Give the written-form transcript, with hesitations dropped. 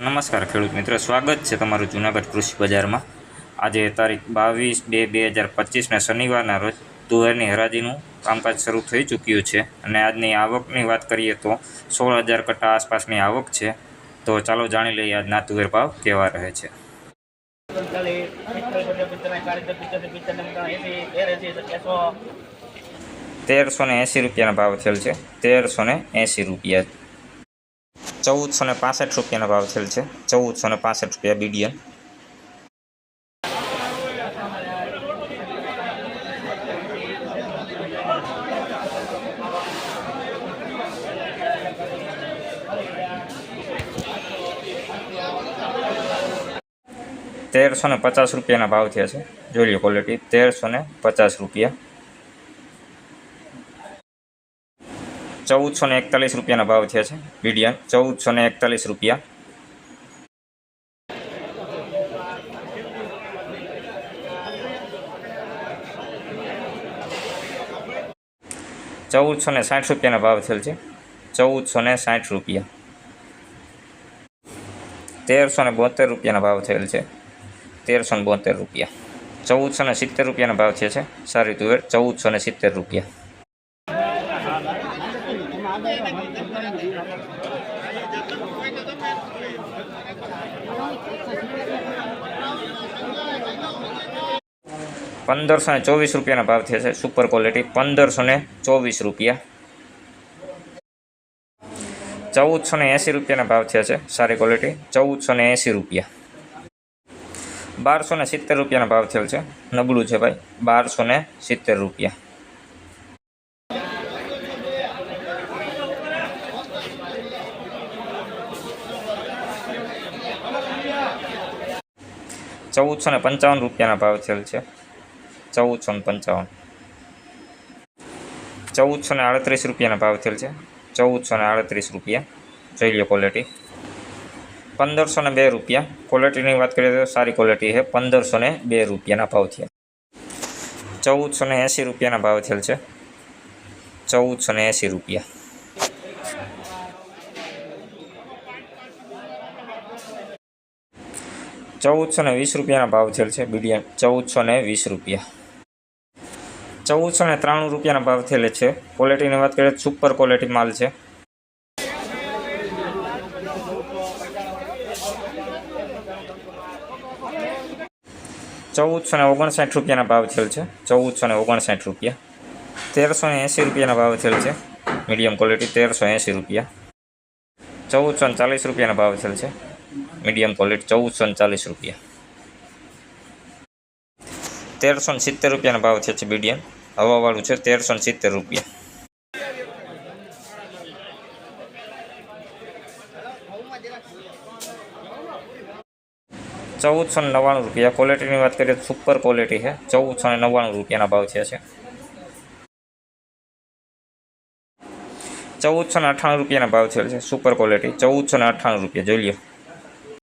નમસ્કાર ખેડૂત મિત્રો, સ્વાગત છે તમારું જૂનાગઢ કૃષિ બજારમાં। આજે તારીખ 22/2/2025ને શનિવારના રોજ તુવેરની હરાજીનું કામકાજ શરૂ થઈ ચૂક્યું છે અને આજની આવકની વાત કરીએ તો 16,000 કટ્ટા આસપાસની આવક છે। તો ચાલો જાણી લઈએ આજના તુવેર ભાવ કેવા રહે છે। 1380 રૂપિયાના ભાવ થયેલ છે। 1380 રૂપિયા। 1465 રૂપિયાના ભાવ થયેલ છે। 1465 રૂપિયા બીડીએન। 1350 રૂપિયાના ભાવ થયા છે। જોઈ લો ક્વોલિટી, 1350 રૂપિયા। 1441 રૂપિયાના ભાવ થયા છે બીડીએન। 1441 રૂપિયા। 1460 રૂપિયાના ભાવ થયેલ છે। 1460 રૂપિયા। 1372 રૂપિયાના ભાવ થયેલ છે। 1372 રૂપિયા। 1470 રૂપિયાના ભાવ થયા છે સારી તુવેર। 1470 રૂપિયા। 1524 રૂપિયાના ભાવ થયા છે સુપર ક્વોલિટી। 1524 રૂપિયા। 1480 રૂપિયાના ભાવ થયા છે સારી ક્વોલિટી। 1480 રૂપિયા। 1270 રૂપિયાના ભાવ થયેલ છે, નબળું છે ભાઈ। 1270 રૂપિયા। 1455 રૂપિયાના ભાવ થયેલ છે। 1455। 1438 રૂપિયાના ભાવ થયેલ છે। 1438 રૂપિયા। જોઈ લો ક્વોલિટી। 1502 રૂપિયા। ક્વોલિટીની વાત કરીએ તો સારી ક્વોલિટી છે। 1502 રૂપિયાના ભાવ થયા। 1480 રૂપિયાના ભાવ થયેલ છે। 1480 રૂપિયા। 1420 રૂપિયાના ભાવ થયેલ છે બીડીએન। 1420 રૂપિયા। 1493 રૂપિયાના ભાવ થયેલ છે। ક્વોલિટીની વાત કરીએ તો સુપર ક્વોલિટી માલ છે। 1459 રૂપિયાના ભાવ થયેલ છે। 1459 રૂપિયા। 1380 રૂપિયાના ભાવ થયેલ છે મીડિયમ ક્વોલિટી। 1380 રૂપિયા। 1440 રૂપિયાના ભાવ થયેલ છે મીડિયમ ક્વોલિટી। 1440 રૂપિયા। 1370 રૂપિયાના ભાવ થયા છે બીડીએન, હવાવાળું છે। 1370 રૂપિયા। 1499 રૂપિયા। ક્વોલિટીની વાત કરીએ તો સુપર ક્વોલિટી છે। 1499 રૂપિયાના ભાવ થયા છે। 1498 રૂપિયાના ભાવ થયેલ છે સુપર ક્વોલિટી। 1498 રૂપિયા। જોઈ લો।